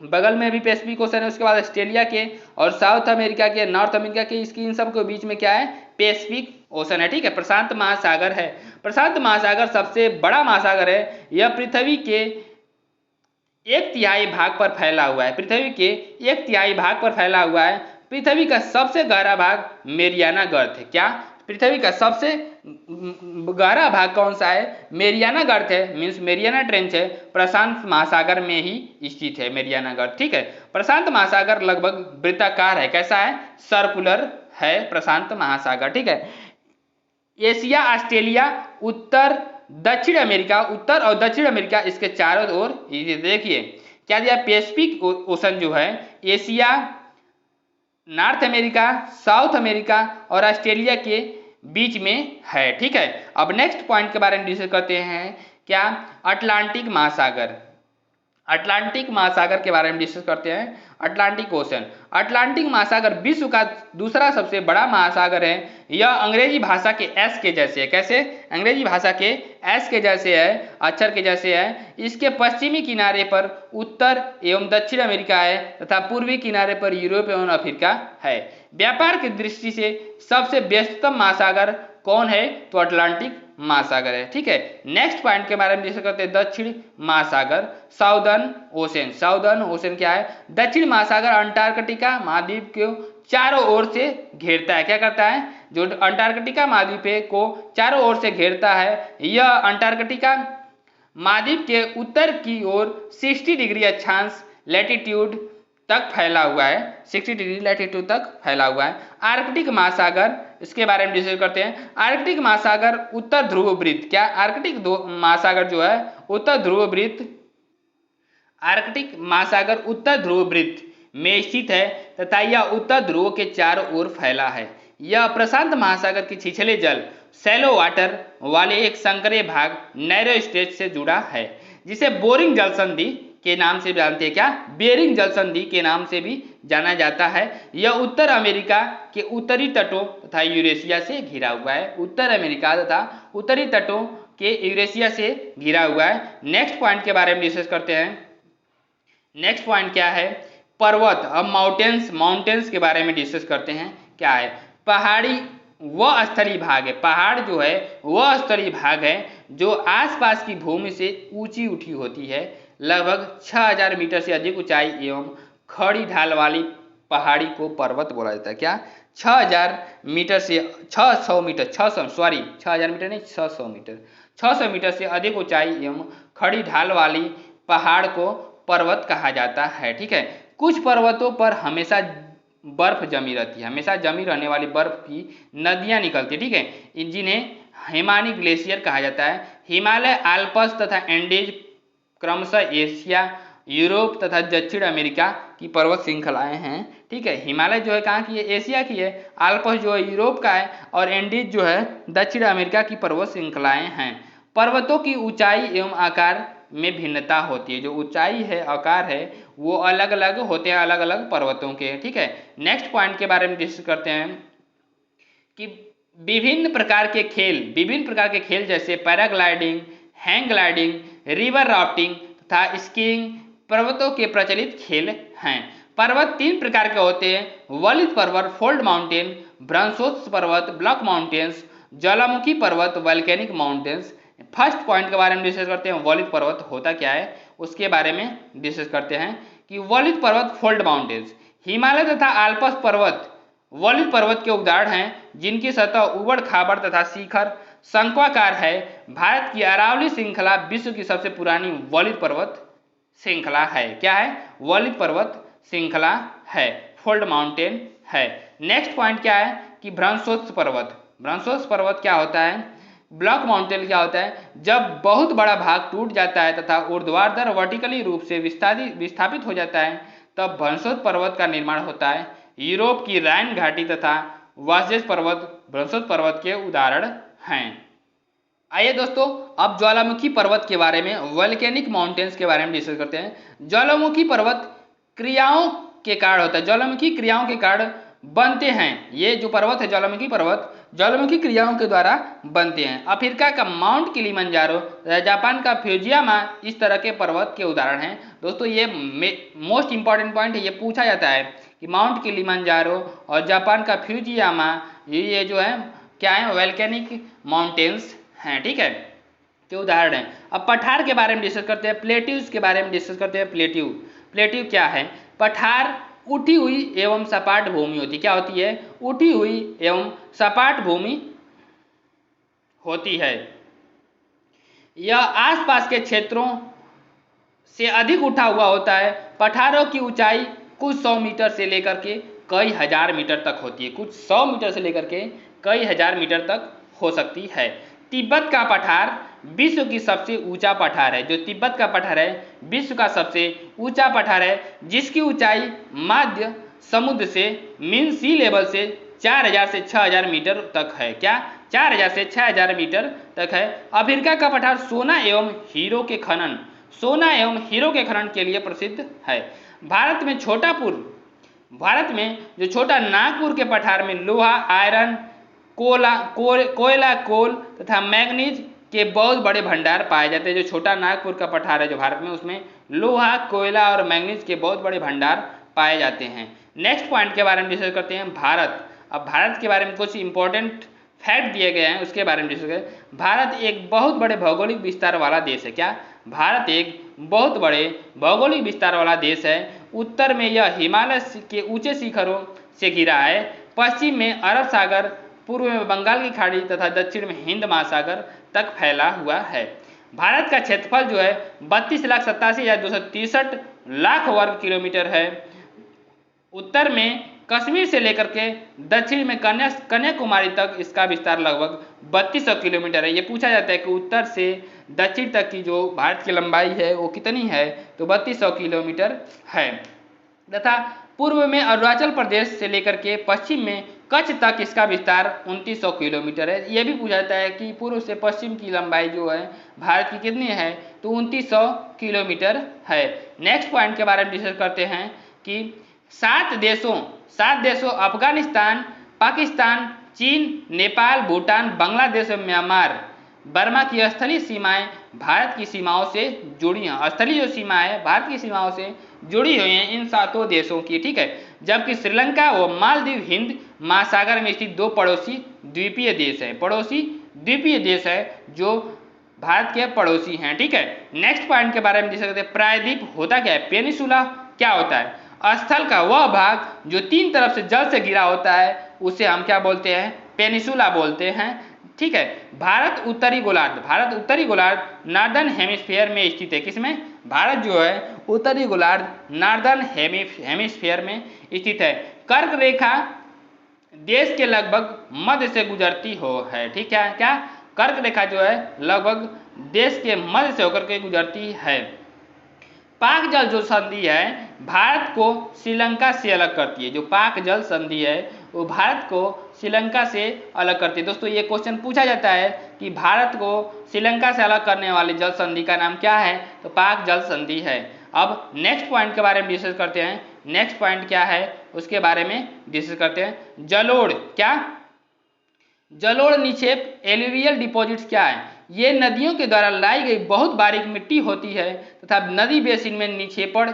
बगल में भी पैसिफिक ओशन है। उसके बाद ऑस्ट्रेलिया के और साउथ अमेरिका के, नॉर्थ अमेरिका के, इसकी इन सब के बीच में क्या है? पैसिफिक ओशन है। ठीक है, प्रशांत महासागर है। प्रशांत महासागर सबसे बड़ा महासागर है। यह पृथ्वी के 1/3 भाग पर फैला हुआ है। पृथ्वी के 1/3 भाग पर फैला हुआ है। पृथ्वी का सबसे गहरा भाग मेरियाना गर्त है। क्या? पृथ्वी का सबसे गहरा भाग कौन सा है? मेरियाना गर्त है, मीन्स मेरियाना ट्रेंच है, प्रशांत महासागर में ही स्थित है मेरियाना गर्त। ठीक है, प्रशांत महासागर लगभग वृत्ताकार है। कैसा है? सर्कुलर है प्रशांत महासागर। ठीक है, एशिया, ऑस्ट्रेलिया, उत्तर दक्षिण अमेरिका, उत्तर और दक्षिण अमेरिका इसके चारों ओर, देखिए क्या दिया, पैसिफिक ओशन जो है Asia, north America, south America और ऑस्ट्रेलिया के बीच में है। ठीक है, अब नेक्स्ट पॉइंट के बारे में डिस्कस करते हैं, क्या? अटलांटिक महासागर। अटलांटिक महासागर के बारे में डिस्कस करते हैं। अटलांटिक ओशन, अटलांटिक महासागर विश्व का दूसरा सबसे बड़ा महासागर है। यह अंग्रेजी भाषा के एस के जैसे है। कैसे? अंग्रेजी भाषा के एस के जैसे है, अक्षर के जैसे है। इसके पश्चिमी किनारे पर उत्तर एवं दक्षिण अमेरिका है तथा पूर्वी किनारे पर यूरोप एवं अफ्रीका है। व्यापार की दृष्टि से सबसे व्यस्ततम महासागर कौन है? तो अटलांटिक महासागर है। ठीक है, नेक्स्ट पॉइंट के बारे में डिस्कस करते हैं, दक्षिण महासागर, साउदर्न ओशन। साउदर्न ओशन क्या है? दक्षिण महासागर अंटार्कटिका महाद्वीप को चारों ओर से घेरता है। क्या करता है? जो अंटार्कटिका महाद्वीप को चारों ओर से घेरता है। यह अंटार्कटिका महाद्वीप के उत्तर की ओर 60 डिग्री अक्षांश लैटिट्यूड तक फैला हुआ है। 60 डिग्री लैटिट्यूड तक फैला हुआ है। आर्कटिक महासागर, इसके बारे में डिस्कस करते हैं। आर्कटिक महासागर उत्तर ध्रुव वृत्त, क्या? आर्कटिक महासागर जो है उत्तर ध्रुव वृत्त, आर्कटिक महासागर उत्तर ध्रुव वृत्त में स्थित है तथा यह उत्तर ध्रुव के चारों ओर फैला है। यह प्रशांत महासागर की छिछले जल सैलो वाटर वाले एक संकरे भाग नैरो स्ट्रेच से जुड़ा है, जिसे बोरिंग जल संधि के नाम से जानते हैं। क्या? बेरिंग जल संधि के नाम से भी जाना जाता है। यह उत्तर अमेरिका के उत्तरी तटों तथा यूरेशिया से घिरा हुआ है। उत्तर अमेरिका तथा उत्तरी तटों के यूरेशिया से घिरा हुआ है। नेक्स्ट पॉइंट के बारे में डिस्कस करते हैं। नेक्स्ट पॉइंट क्या है? पर्वत। अब माउंटेन्स के बारे में डिस्कस करते हैं। क्या है? पहाड़ी वह स्थलीय भाग है, पहाड़ जो है वह स्थलीय भाग है जो आसपास की भूमि से ऊंची उठी होती है। लगभग 6000 मीटर से अधिक ऊंचाई एवं खड़ी ढाल वाली पहाड़ी को पर्वत बोला जाता है। क्या? 6000 मीटर से 600 मीटर 600 सॉरी 6000 मीटर नहीं 600 मीटर 600 मीटर से अधिक ऊंचाई एवं खड़ी ढाल वाली पहाड़ को पर्वत कहा जाता है। ठीक है, कुछ पर्वतों पर हमेशा बर्फ जमी रहती है, हमेशा जमी रहने वाली बर्फ की नदियां निकलती है। ठीक है, जिन्हें हिमानी ग्लेशियर कहा जाता है। हिमालय, आल्प्स तथा एंडीज क्रमशः एशिया, यूरोप तथा दक्षिण अमेरिका की पर्वत श्रृंखलाएं हैं। ठीक है, हिमालय जो है कहाँ की है? एशिया की है। आल्प्स जो है यूरोप का है और एंडीज जो है दक्षिण अमेरिका की पर्वत श्रृंखलाएं हैं। पर्वतों की ऊंचाई एवं आकार में भिन्नता होती है। जो ऊंचाई है, आकार है, वो अलग अलग होते हैं अलग अलग पर्वतों के। ठीक है, नेक्स्ट पॉइंट के बारे में डिस्कस करते हैं कि विभिन्न प्रकार के खेल जैसे paragliding, hang gliding, river rafting तथा स्कीइंग पर्वतों के प्रचलित खेल हैं। पर्वत 3 प्रकार के होते हैं: वलित पर्वत, फोल्ड माउंटेन, ब्रंशोत्स पर्वत, ब्लॉक माउंटेन्स, ज्वालामुखी पर्वत, वल्केनिक माउंटेन्स। फर्स्ट पॉइंट के बारे में डिस्कस करते हैं, वलित पर्वत होता क्या है उसके बारे में डिस्कस करते हैं कि वलित पर्वत, फोल्ड माउंटेन्स, हिमालय तथा आल्प्स पर्वत वलित पर्वत के उदाहरण हैं, जिनकी सतह उबड़ खाबड़ तथा शिखर शंक्वाकार है। भारत की अरावली श्रृंखला विश्व की सबसे पुरानी वलित पर्वत श्रृंखला है। क्या है? वलित पर्वत श्रृंखला है, फोल्ड माउंटेन है। नेक्स्ट पॉइंट क्या है कि भ्रंशोत्स पर्वत। भ्रंशोत्स पर्वत क्या होता है? ब्लॉक माउंटेन क्या होता है? जब बहुत बड़ा भाग टूट जाता है तथा ऊर्ध्वाधर वर्टिकली रूप से विस्थापित हो जाता है, तब भ्रंशोत्स पर्वत का निर्माण होता है। यूरोप की राइन घाटी तथा वासजेस पर्वत भ्रंशोत्स पर्वत के उदाहरण हैं। आइए दोस्तों, अब ज्वालामुखी पर्वत के बारे में, वोल्केनिक माउंटेन्स के बारे में डिस्कस करते हैं। ज्वालामुखी पर्वत क्रियाओं के कारण होता है, ज्वालामुखी क्रियाओं के कारण बनते हैं। ये जो पर्वत है ज्वालामुखी पर्वत, ज्वालामुखी क्रियाओं के द्वारा बनते हैं। अफ्रीका का माउंट किलिमंजारो, जापान का फ्यूजियामा इस तरह के पर्वत के उदाहरण हैं। दोस्तों ये मोस्ट इंपॉर्टेंट पॉइंट है, ये पूछा जाता है कि माउंट किलिमंजारो और जापान का फ्यूजियामा ये जो है क्या है? वोल्केनिक माउंटेन्स हैं। ठीक है, के उदाहरण हैं। अब पठार के बारे में डिस्कस करते हैं, प्लेट्यूज के बारे में डिस्कस करते हैं। प्लेट्यू क्या है? पठार उठी हुई एवं सपाट भूमि होती है। क्या होती है? उठी हुई एवं सपाट भूमि होती है। यह आसपास के क्षेत्रों से अधिक उठा हुआ होता है। पठारों की ऊंचाई कुछ 100 मीटर से लेकर के कई हजार मीटर तक होती है, कुछ 100 मीटर से लेकर के कई हजार मीटर तक हो सकती है। तिब्बत का पठार विश्व की सबसे ऊंचा पठार है। जो तिब्बत का पठार है विश्व का सबसे ऊंचा पठार है, जिसकी ऊंचाई मध्य समुद्र से मीन सी लेवल से 4000 से 6000 मीटर तक है। क्या? 4000 से 6000 मीटर तक है। अफ्रीका का पठार सोना एवं हीरो के खनन के लिए प्रसिद्ध है। भारत में जो छोटा नागपुर के पठार में लोहा, आयरन, कोयला, कोल तथा मैग्नीज के बहुत बड़े भंडार पाए जाते हैं। जो छोटा नागपुर का पठार है जो भारत में, उसमें लोहा, कोयला और मैग्नीज के बहुत बड़े भंडार पाए जाते हैं। नेक्स्ट पॉइंट के बारे में डिस्कस करते हैं, भारत। अब भारत के बारे में कुछ इंपॉर्टेंट फैक्ट दिए गए हैं, उसके बारे में डिस्कस करें। भारत एक बहुत बड़े भौगोलिक विस्तार वाला देश है। क्या? भारत एक बहुत बड़े भौगोलिक विस्तार वाला देश है। उत्तर में यह हिमालय के ऊंचे शिखरों से घिरा है, पश्चिम में अरब सागर, पूर्व में बंगाल की खाड़ी तथा दक्षिण में हिंद महासागर तक फैला हुआ है। भारत का क्षेत्रफल जो है 32,87,263 वर्ग किलोमीटर है। उत्तर में कश्मीर से लेकर के दक्षिण में कन्याकुमारी तक इसका विस्तार लगभग 3200 किलोमीटर है। ये पूछा जाता है कि उत्तर से दक्षिण तक की जो भारत की लंबाई है वो कितनी है, तो 3200 किलोमीटर है। तथा पूर्व में अरुणाचल प्रदेश से लेकर के पश्चिम में कच्छ तक इसका विस्तार 2900 किलोमीटर है। यह भी पूछा जाता है कि पूर्व से पश्चिम की लंबाई जो है भारत की कितनी है, तो 2900 किलोमीटर है। नेक्स्ट पॉइंट के बारे में डिस्कस करते हैं कि 7 देशों अफगानिस्तान, पाकिस्तान, चीन, नेपाल, भूटान, बांग्लादेश और म्यांमार, बर्मा की स्थलीय सीमाएं भारत की सीमाओं से जुड़ी हैं। स्थलीय जो सीमा है भारत की सीमाओं से जुड़ी हुई हैं इन 7 देशों की, ठीक है। जबकि श्रीलंका व मालदीव हिंद महासागर में स्थित 2 पड़ोसी द्वीपीय देश है जो भारत के पड़ोसी हैं, ठीक है। नेक्स्ट पॉइंट के बारे में डिस्कस करते हैं, प्रायद्वीप होता क्या है, पेनिसुला क्या होता है। स्थल का वह भाग जो 3 तरफ से जल से घिरा होता है उसे हम क्या बोलते हैं, पेनिसुला बोलते हैं, ठीक है। भारत उत्तरी गोलार्ध नॉर्दर्न हेमिस्फीयर में स्थित है। किसमें? भारत जो है उत्तरी गोलार्ध नॉर्दर्न हेमिस्फीयर में स्थित है। कर्क रेखा देश के लगभग मध्य से गुजरती है, ठीक है। क्या? कर्क रेखा जो है लगभग देश के मध्य से होकर के गुजरती है। पाक जल जो संधि है भारत को श्रीलंका से अलग करती है। जो पाक जल संधि है वो भारत को श्रीलंका से अलग करती है। दोस्तों ये क्वेश्चन पूछा जाता है कि भारत को श्रीलंका से अलग करने वाली जल संधि का नाम क्या है, तो पाक जल संधि है। अब नेक्स्ट पॉइंट के बारे में डिस्कस करते हैं। नेक्स्ट पॉइंट क्या है उसके बारे में डिस्कस करते हैं। जलोढ़, क्या? जलोढ़ निक्षेप एलुवियल डिपॉजिट्स क्या है? ये नदियों के द्वारा लाई गई बहुत बारीक मिट्टी होती है तथा नदी बेसिन में निक्षेपण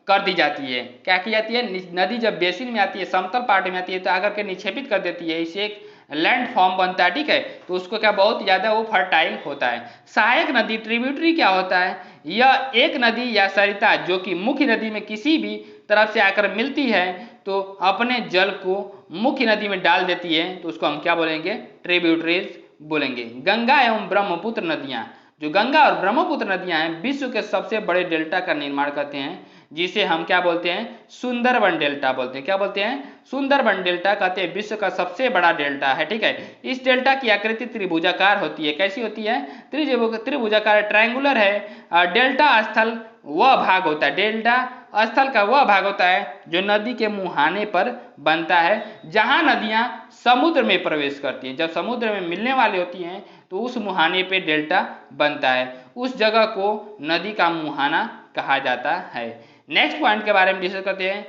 कर दी जाती है। क्या की जाती है? नदी जब बेसिन में आती है, समतल पार्ट में आती है तो आकर के निक्षेपित कर देती है, इससे एक लैंड फॉर्म बनता है, ठीक है। तो उसको क्या बहुत ज़्यादा वो फर्टाइल होता है। सहायक नदी ट्रिब्यूटरी क्या होता है? यह एक नदी या सरिता जो कि मुख्य नदी में किसी भी तरफ से आकर मिलती है तो अपने जल को मुख्य नदी में डाल देती है, तो उसको हम क्या बोलेंगे? ट्रिब्यूटरीज बोलेंगे। गंगा एवं ब्रह्मपुत्र नदियाँ, जो गंगा और ब्रह्मपुत्र नदियाँ हैं विश्व के सबसे बड़े डेल्टा का निर्माण करते हैं, जिसे हम क्या बोलते हैं? सुंदरबन डेल्टा बोलते हैं। क्या बोलते हैं? सुंदरबन डेल्टा कहते हैं विश्व का सबसे बड़ा डेल्टा है, ठीक है। इस डेल्टा की आकृति त्रिभुजाकार होती है। कैसी होती है? त्रिभुजाकार, ट्रायंगुलर है। डेल्टा स्थल वह भाग होता है, डेल्टा स्थल का वह भाग होता है जो नदी के मुहाने पर बनता है जहां नदियां समुद्र में प्रवेश करती हैं। जब समुद्र में मिलने वाली होती हैं तो उस मुहाने पे डेल्टा बनता है, उस जगह को नदी का मुहाना कहा जाता है। नेक्स्ट पॉइंट के बारे में डिस्कस करते हैं।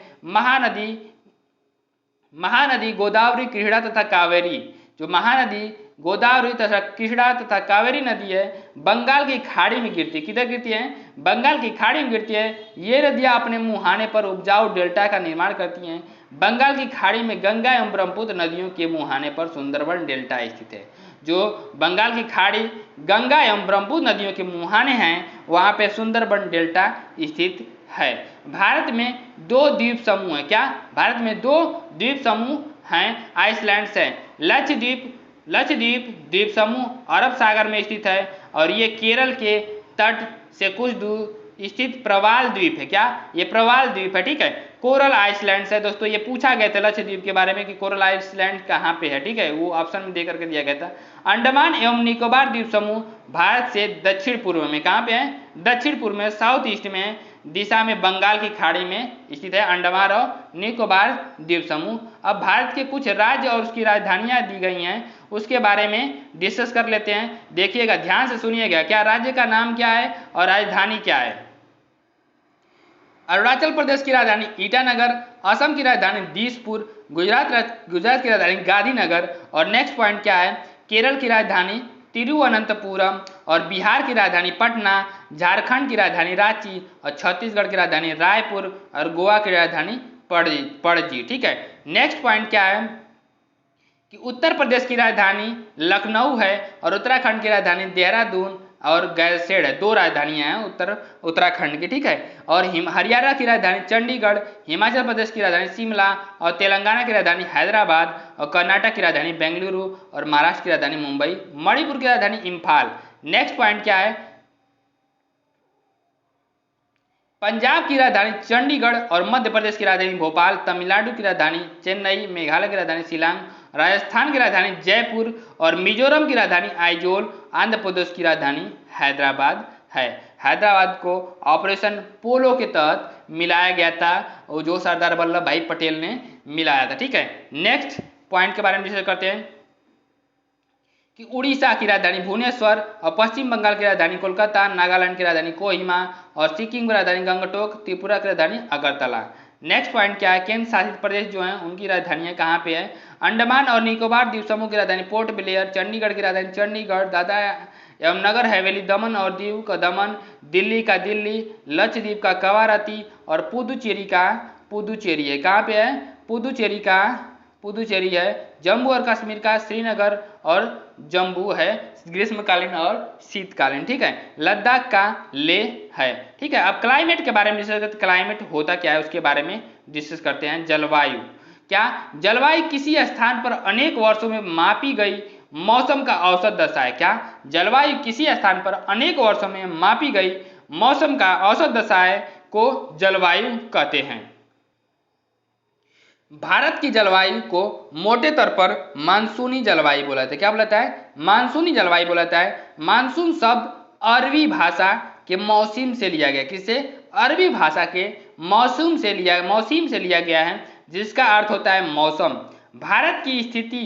महानदी गोदावरी, कृष्णा तथा कावेरी। जो महानदी गोदावरी तथा कृष्णा तथा कावेरी नदी है बंगाल की खाड़ी में गिरती है। किधर गिरती है? बंगाल की खाड़ी में गिरती है। ये नदियां अपने मुहाने पर उपजाऊ डेल्टा का निर्माण करती हैं। बंगाल की खाड़ी में गंगा एवं ब्रह्मपुत्र नदियों के मुहाने पर सुंदरबन डेल्टा स्थित है। जो बंगाल की खाड़ी गंगा एवं ब्रह्मपुत्र नदियों के मुहाने हैं वहां पे सुंदरबन डेल्टा स्थित है। भारत में 2 द्वीप समूह है। क्या? भारत में 2 द्वीप समूह हैं, आइसलैंड्स हैं। लक्षद्वीप लक्षद्वीप द्वीप समूह अरब सागर में स्थित है और ये केरल के तट से कुछ दूर स्थित प्रवाल द्वीप है। क्या? ये प्रवाल द्वीप है। ठीक है। कोरल आइसलैंड है दोस्तों, ये पूछा गया था लक्षद्वीप के बारे में कि कोरल आइसलैंड कहाँ पे है। ठीक है, वो ऑप्शन में दे करके दिया गया था। अंडमान एवं निकोबार द्वीप समूह भारत से दक्षिण पूर्व में कहाँ पे है? दक्षिण पूर्व में, साउथ ईस्ट में दिशा में बंगाल की खाड़ी में स्थित है अंडमान और निकोबार द्वीप समूह। अब भारत के कुछ राज्य और उसकी राजधानियां दी गई हैं, उसके बारे में डिस्कस कर लेते हैं। देखिएगा, ध्यान से सुनिएगा, क्या राज्य का नाम क्या है और राजधानी क्या है। अरुणाचल प्रदेश की राजधानी ईटानगर, असम की राजधानी दिसपुर, गुजरात की राजधानी गांधीनगर और नेक्स्ट पॉइंट क्या है? केरल की राजधानी तिरुवनंतपुरम और बिहार की राजधानी पटना, झारखंड की राजधानी रांची और छत्तीसगढ़ की राजधानी रायपुर और गोवा की राजधानी पणजी। ठीक है। नेक्स्ट पॉइंट क्या है कि उत्तर प्रदेश की राजधानी लखनऊ है और उत्तराखंड की राजधानी देहरादून और गैरसैंण है। दो राजधानियां हैं उत्तराखंड की। ठीक है। और हरियाणा की राजधानी चंडीगढ़, हिमाचल प्रदेश की राजधानी शिमला और तेलंगाना की राजधानी हैदराबाद और कर्नाटक की राजधानी बेंगलुरु और महाराष्ट्र की राजधानी मुंबई, मणिपुर की राजधानी इम्फाल। नेक्स्ट पॉइंट क्या है? पंजाब की राजधानी चंडीगढ़ और मध्य प्रदेश की राजधानी भोपाल, तमिलनाडु की राजधानी चेन्नई, मेघालय की राजधानी शिलांग, राजस्थान की राजधानी जयपुर और मिजोरम की राजधानी आइजोल, आंध्र प्रदेश की राजधानी हैदराबाद है। हैदराबाद को ऑपरेशन पोलो के तहत मिलाया गया था, और जो सरदार वल्लभ भाई पटेल ने मिलाया था। ठीक है। नेक्स्ट पॉइंट के बारे में डिस्कस करते हैं कि उड़ीसा की राजधानी भुवनेश्वर और पश्चिम बंगाल की राजधानी कोलकाता, नागालैंड की राजधानी कोहिमा और सिक्किम की राजधानी गंगटोक, त्रिपुरा की राजधानी अगरतला। नेक्स्ट पॉइंट क्या है? केंद्र शासित प्रदेश जो हैं उनकी राजधानियां कहाँ पे है? अंडमान और निकोबार द्वीप समूह की राजधानी पोर्ट ब्लेयर, चंडीगढ़ की राजधानी चंडीगढ़, दादरा एवं नगर हवेली, दमन और दीव का दमन, दिल्ली का दिल्ली, लक्षद्वीप का कवारती और पुदुचेरी है। कहाँ पे है? पुदुचेरी है। जम्मू और कश्मीर का श्रीनगर और जम्मू है ग्रीष्मकालीन और शीतकालीन। ठीक है। लद्दाख का लेह है। ठीक है। अब क्लाइमेट के बारे में डिस्कस करते, क्लाइमेट होता क्या है उसके बारे में डिस्कस करते हैं। जलवायु। क्या? जलवायु किसी स्थान पर अनेक वर्षों में मापी गई मौसम का औसत दशा है। क्या? जलवायु किसी स्थान पर अनेक वर्षों में मापी गई मौसम का औसत दशा है को जलवायु कहते हैं। भारत की जलवायु को मोटे तौर पर मानसूनी जलवायु बोला जाता है। क्या बोलाता है? मानसूनी जलवायु बोलाता है। मानसून शब्द अरबी भाषा के मौसम से लिया गया। किससे? अरबी भाषा के मौसम से लिया गया है, जिसका अर्थ होता है मौसम। भारत की स्थिति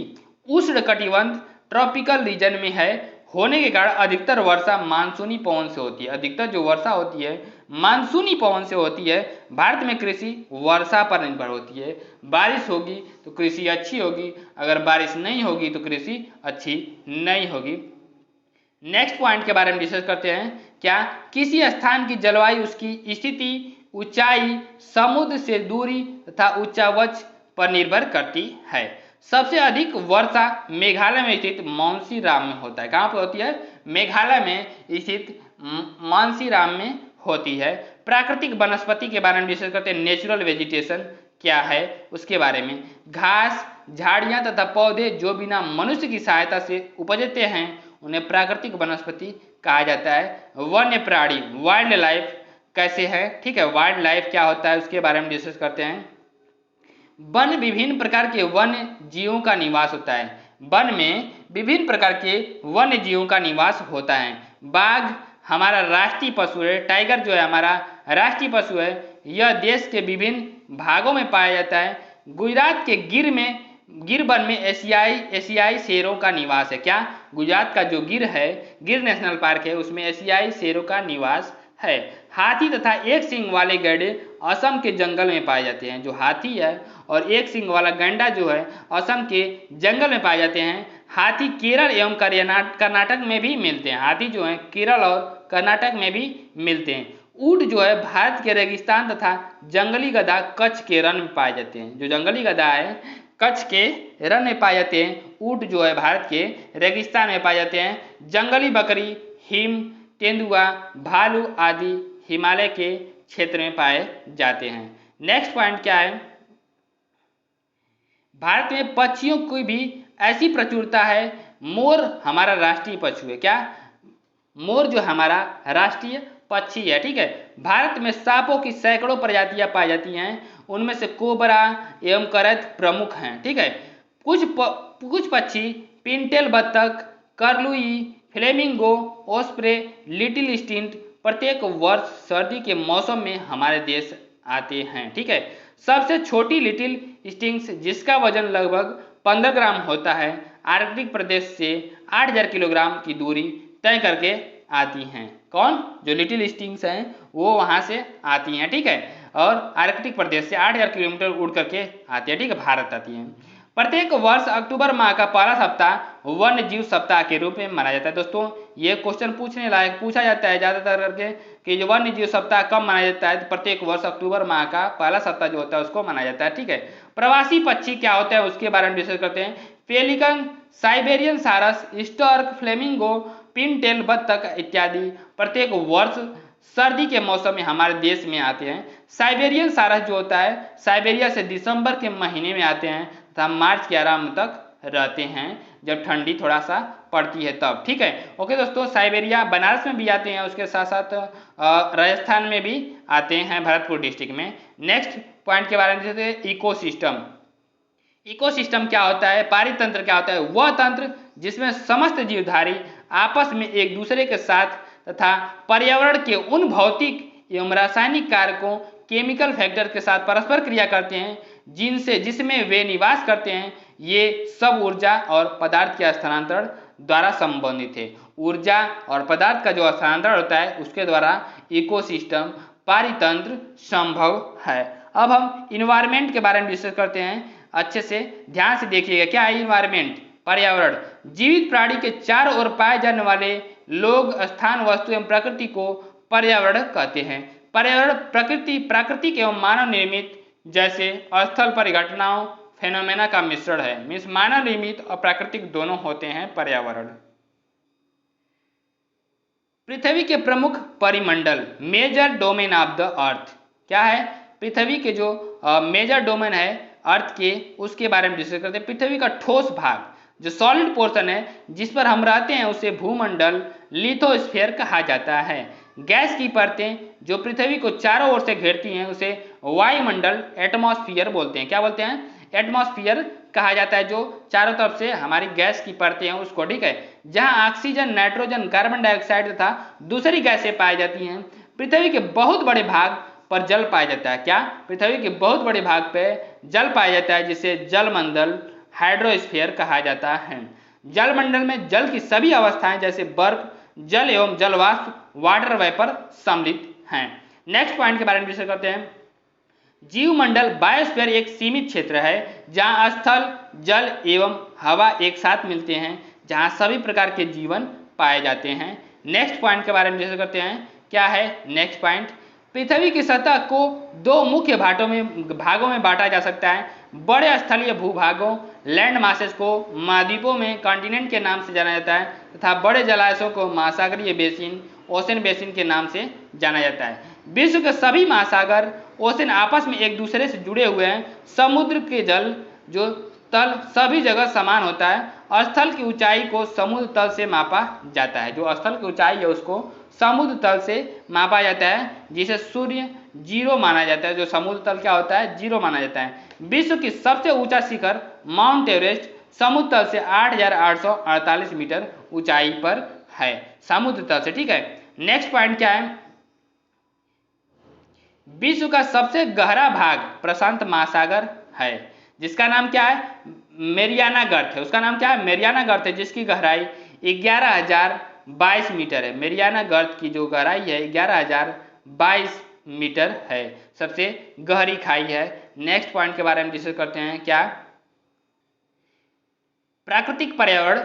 उष्णकटिबंध ट्रॉपिकल रीजन में है होने के कारण अधिकतर वर्षा मानसूनी पवन से होती है। अधिकतर जो वर्षा होती है मानसूनी पवन से होती है। भारत में कृषि वर्षा पर निर्भर होती है। बारिश होगी तो कृषि अच्छी होगी, अगर बारिश नहीं होगी तो कृषि अच्छी नहीं होगी। नेक्स्ट पॉइंट के बारे में डिस्कस करते हैं। क्या? किसी स्थान की जलवायु उसकी स्थिति, ऊंचाई, समुद्र से दूरी तथा उच्चावच पर निर्भर करती है। सबसे अधिक वर्षा मेघालय में स्थित मानसीराम में होता है। कहाँ पर होती है? मेघालय में स्थित मानसीराम में होती है। प्राकृतिक वनस्पति के बारे में डिस्कस करते हैं। नेचुरल वेजिटेशन क्या है उसके बारे में। घास, झाड़ियाँ तथा पौधे जो बिना मनुष्य की सहायता से उपजते हैं उन्हें प्राकृतिक वनस्पति कहा जाता है। वन्य प्राणी, वाइल्ड लाइफ कैसे है? ठीक है। वाइल्ड लाइफ क्या होता है उसके बारे में डिस्कस करते हैं। वन विभिन्न प्रकार के वन्य जीवों का निवास होता है। वन में विभिन्न प्रकार के वन्य जीवों का निवास होता है। बाघ हमारा राष्ट्रीय पशु है। टाइगर जो है हमारा राष्ट्रीय पशु है। यह देश के विभिन्न भागों में पाया जाता है। गुजरात के गिर वन में एशियाई शेरों का निवास है। क्या? गुजरात का जो गिर है, गिर नेशनल पार्क है, उसमें एशियाई शेरों का निवास है। हाथी तथा एक सींग वाले गैंडे असम के जंगल में पाए जाते हैं। जो हाथी है और एक सींग वाला गैंडा जो है असम के जंगल में पाए जाते हैं। हाथी केरल एवं कर्नाटक में भी मिलते हैं। हाथी जो है केरल और कर्नाटक में भी मिलते हैं। ऊंट जो है भारत के रेगिस्तान तथा जंगली गधा कच्छ के रण में पाए जाते हैं। जो जंगली गधा है कच्छ के रण में पाए जाते हैं। ऊंट जो है भारत के रेगिस्तान में पाए जाते हैं। जंगली बकरी, हिम तेंदुआ, भालू आदि हिमालय के क्षेत्र में पाए जाते हैं। नेक्स्ट पॉइंट क्या है? भारत में पक्षियों की भी ऐसी प्रचुरता है मोर हमारा राष्ट्रीय पशु है। क्या? मोर जो हमारा राष्ट्रीय पक्षी है। ठीक है। भारत में सांपों की सैकड़ों प्रजातियां पाई जाती हैं, उनमें से कोबरा एवं करैत प्रमुख हैं। ठीक है। कुछ पक्षी पिनटेल बत्तख, करलुई, फ्लेमिंगो, ओस्प्रे, लिटिल स्टिंट प्रत्येक वर्ष सर्दी के मौसम में हमारे देश आते हैं। ठीक है। सबसे छोटी लिटिल स्टिंग्स जिसका वजन लगभग 15 ग्राम होता है, आर्कटिक प्रदेश से 8000 किलोग्राम की दूरी तय करके आती हैं। कौन? जो लिटिल स्टिंग्स हैं वो वहां से आती हैं। ठीक है। और आर्कटिक प्रदेश से 8000 किलोमीटर उड़ करके आती है। ठीक है। भारत आती हैं। प्रत्येक वर्ष अक्टूबर माह का पहला सप्ताह वन्य जीव सप्ताह के रूप में मनाया जाता है। दोस्तों ये क्वेश्चन पूछने लायक पूछा जाता है ज्यादातर करके कि जो वन्य जीव सप्ताह कब मनाया जाता है, तो प्रत्येक वर्ष अक्टूबर माह का पहला सप्ताह जो होता है उसको मनाया जाता है। ठीक है। प्रवासी पक्षी क्या होते हैं उसके बारे में डिस्कस करते हैं। पेलिकन, साइबेरियन सारस, स्टर्क, फ्लेमिंगो, पिनटेल बत्तख इत्यादि प्रत्येक वर्ष सर्दी के मौसम में हमारे देश में आते हैं। साइबेरियन सारस जो होता है साइबेरिया से दिसंबर के महीने में आते हैं तथा मार्च के आरंभ तक रहते हैं, जब ठंडी थोड़ा सा पड़ती है तब। ठीक है। ओके दोस्तों, साइबेरिया बनारस में भी आते हैं, उसके साथ साथ राजस्थान में भी आते हैं, भरतपुर डिस्ट्रिक्ट में। नेक्स्ट पॉइंट के बारे में जैसे इकोसिस्टम। इकोसिस्टम क्या होता है? पारितंत्र क्या होता है? वह तंत्र जिसमें समस्त जीवधारी आपस में एक दूसरे के साथ तथा पर्यावरण के उन भौतिक एवं रासायनिक कारकों केमिकल फैक्टर के साथ परस्पर क्रिया करते हैं जिसमें वे निवास करते हैं। ये सब ऊर्जा और पदार्थ के स्थानांतरण द्वारा संबंधित है। ऊर्जा और पदार्थ का जो स्थानांतरण होता है उसके द्वारा इकोसिस्टम पारितंत्र संभव है। अब हम इन्वायरमेंट के बारे में डिस्कस करते हैं। अच्छे से ध्यान से देखिएगा। क्या है इन्वायरमेंट? पर्यावरण। जीवित प्राणी के चारों ओर पाए जाने वाले लोग, स्थान, वस्तु एवं प्रकृति को पर्यावरण कहते हैं। पर्यावरण प्राकृतिक एवं मानव निर्मित जैसे स्थल पर घटनाओं फेनोमेना का मिश्रण है। मीन्स मानव निर्मित और प्राकृतिक दोनों होते हैं पर्यावरण। पृथ्वी के प्रमुख परिमंडल, major domain of the Earth. क्या है? पृथ्वी के जो मेजर डोमेन है अर्थ के, उसके बारे में डिस्कस करते हैं। पृथ्वी का ठोस भाग जो सॉलिड पोर्शन है जिस पर हम रहते हैं उसे भूमंडल लिथोस्फीयर कहा जाता है। गैस की परतें जो पृथ्वी को चारों ओर से घेरती हैं उसे वायुमंडल एटमॉस्फेयर बोलते हैं। क्या बोलते हैं? एटमॉस्फेयर कहा जाता है। जो चारों तरफ से हमारी गैस की परतें हैं उसको। ठीक है। जहां ऑक्सीजन, नाइट्रोजन, कार्बन डाइऑक्साइड तथा दूसरी गैसें पाई जाती हैं। पृथ्वी के बहुत बड़े भाग पर जल पाया जाता है। क्या? पृथ्वी के बहुत बड़े भाग पर जल पाया जाता है जिसे जलमंडल हाइड्रोस्फीयर कहा जाता है। जलमंडल में जल की सभी अवस्थाएं जैसे बर्फ, जल एवं जलवाष्प, वाटर वेपर सम्मिलित हैं। नेक्स्ट पॉइंट के बारे में डिस्कस करते हैं। जीवमंडल बायोस्फीयर एक सीमित क्षेत्र है जहां स्थल, जल एवं हवा एक साथ मिलते हैं, जहां सभी प्रकार के जीवन पाए जाते हैं। नेक्स्ट पॉइंट के बारे में डिस्कस करते हैं। क्या है नेक्स्ट पॉइंट? पृथ्वी की सतह को दो मुख्य भागों में बांटा जा सकता है। बड़े स्थलीय भूभागों लैंड मासेस को महाद्वीपों में कॉन्टिनेंट के नाम से जाना जाता है तथा बड़े जलाशयों को महासागरीय बेसिन, ओशन बेसिन के नाम से जाना जाता है। विश्व के सभी महासागर, ओशन आपस में एक दूसरे से जुड़े हुए हैं। समुद्र के जल जो तल सभी जगह समान होता है। स्थल की ऊंचाई को समुद्र तल से मापा जाता है। जो स्थल की ऊंचाई है उसको समुद्र तल से मापा जाता है, जिसे सूर्य जीरो माना जाता है। जो समुद्र तल क्या होता है? जीरो माना जाता है। विश्व की सबसे ऊंचा शिखर माउंट एवरेस्ट समुद्र तल से 8848 मीटर ऊंचाई पर है, समुद्र तल से। ठीक है। नेक्स्ट पॉइंट क्या है? विश्व का सबसे गहरा भाग प्रशांत महासागर है, जिसका नाम क्या है? मेरियाना गर्त है। उसका नाम क्या है? मेरियाना गर्त है, जिसकी गहराई 11,022 मीटर है। मेरियाना गर्त की जो गहराई है 11,022 मीटर है, सबसे गहरी खाई है। नेक्स्ट पॉइंट के बारे में डिस्कस करते हैं। क्या? प्राकृतिक पर्यावरण,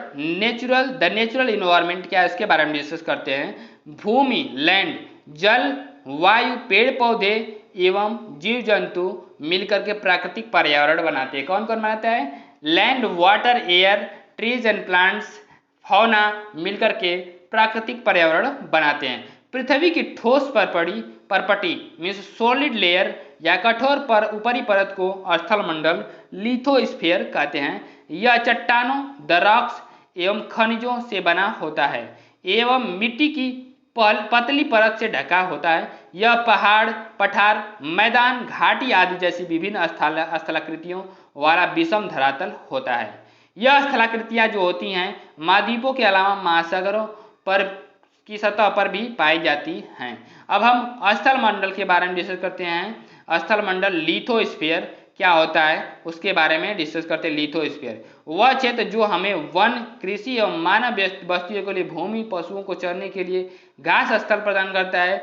द नेचुरल इन्वायरमेंट क्या है इसके बारे में डिस्कस करते हैं। भूमि, लैंड, जल, वायु, पेड़ पौधे एवं जीव जंतु मिलकर के प्राकृतिक पर्यावरण बनाते हैं। कौन कौन बनाता है? Land, water, air, trees and plants, fauna मिलकर के प्राकृतिक पर्यावरण बनाते हैं। पृथ्वी की ठोस परपटी मीन्स सॉलिड लेयर या कठोर पर ऊपरी परत को स्थल मंडल लिथोस्फीयर कहते हैं। यह चट्टानों, द रॉक्स एवं खनिजों से बना होता है एवं मिट्टी की पतली परत से ढका होता है। यह पहाड़, पठार, मैदान, घाटी आदि जैसी विभिन्न स्थलाकृतियों वाला विषम धरातल होता है। यह स्थलाकृतियां जो होती हैं महाद्वीपों के अलावा महासागरों पर की सतह पर भी पाई जाती हैं। अब हम स्थल मंडल के बारे में डिस्कस करते हैं। स्थल मंडल लिथोस्फीयर क्या होता है उसके बारे में डिस्कस करते हैं। लिथोस्फीयर वह क्षेत्र जो हमें वन, कृषि एवं मानव बस्तियों के लिए भूमि, पशुओं को चरने के लिए घास स्थल प्रदान करता है।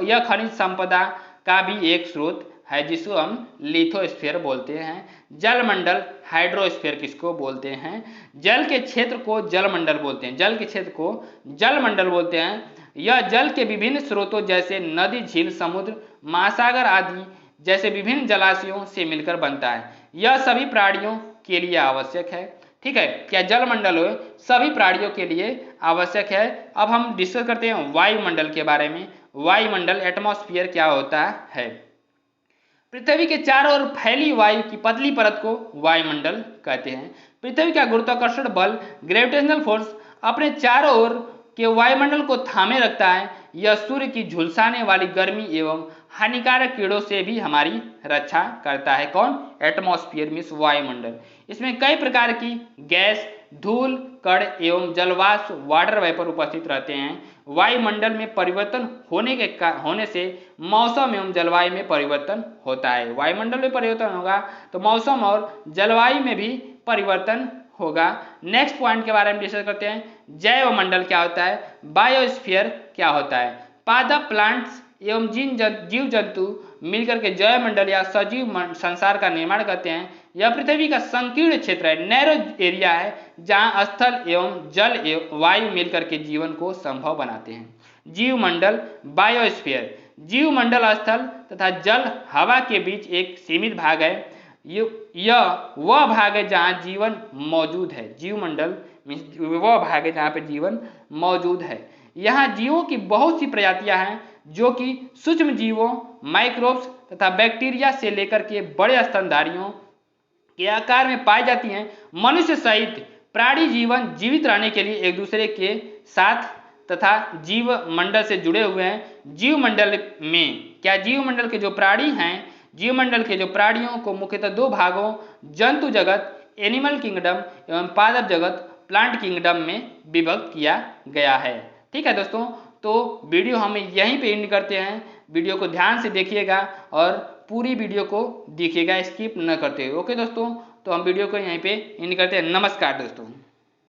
यह खनिज संपदा का भी एक स्रोत है जिसको हम लिथोस्फीयर बोलते हैं। जलमंडल हाइड्रोस्फीयर किसको बोलते हैं? जल के क्षेत्र को जलमंडल बोलते हैं। जल के क्षेत्र को जलमंडल बोलते हैं। यह जल के विभिन्न स्रोतों जैसे नदी, झील, समुद्र, महासागर आदि जैसे विभिन्न जलाशयों से मिलकर बनता है। यह सभी प्राणियों के लिए आवश्यक है। ठीक है, क्या जलमंडल हो सभी प्राणियों के लिए आवश्यक है। अब हम डिस्कस करते हैं वायुमंडल के बारे में। वायुमंडल एटमॉस्फेयर क्या होता है? पृथ्वी के चारों ओर फैली वायु की पतली परत को वायुमंडल कहते हैं। पृथ्वी का गुरुत्वाकर्षण बल ग्रेविटेशनल फोर्स अपने चारों ओर के वायुमंडल को थामे रखता है। यह सूर्य की झुलसाने वाली गर्मी एवं हानिकारक कीड़ों से भी हमारी रक्षा करता है। कौन? एटमॉस्फेयर मीन्स वायुमंडल। इसमें कई प्रकार की गैस, धूल कण एवं जलवाष्प वाटर वेपर उपस्थित रहते हैं। वायुमंडल में परिवर्तन होने से मौसम एवं जलवायु में परिवर्तन होता है। वायुमंडल में परिवर्तन होगा तो मौसम और जलवायु में भी परिवर्तन होगा। नेक्स्ट पॉइंट के बारे में डिस्कस करते हैं। जैव मंडल क्या होता है? बायोस्फीयर क्या होता है? पादप, प्लांट्स एवं जीव जंतु मिलकर के जैव मंडल या सजीव संसार का निर्माण करते हैं। यह पृथ्वी का संकीर्ण क्षेत्र है, नैरो एरिया है, जहां स्थल एवं जल एवं वायु मिलकर के जीवन को संभव बनाते हैं। जीव मंडल बायोस्फीयर। जीव मंडल स्थल तथा जल, हवा के बीच एक सीमित भाग है। यह वह भाग है जहां जीवन मौजूद है। जीव मंडल वह भाग है जहां पे जीवन मौजूद है। यहाँ जीवों की बहुत सी प्रजातियां हैं जो कि सूक्ष्म जीवों, माइक्रोब्स तथा बैक्टीरिया से लेकर के बड़े स्तनधारियों के आकार में पाई जाती हैं। मनुष्य सहित प्राणी जीवन जीवित रहने के लिए एक दूसरे के साथ तथा जीव मंडल से जुड़े हुए हैं। जीव मंडल में क्या जीव मंडल के जो प्राणी हैं, जीव मंडल के जो प्राणियों को मुख्यतः दो भागों जंतु जगत एनिमल किंगडम एवं पादप जगत प्लांट किंगडम में विभक्त किया गया है। ठीक है दोस्तों, तो वीडियो हम यहीं पे एंड करते हैं। वीडियो को ध्यान से देखिएगा और पूरी वीडियो को देखिएगा, स्किप न करते हुए। ओके दोस्तों, तो हम वीडियो को यहीं पे एंड करते हैं। नमस्कार दोस्तों।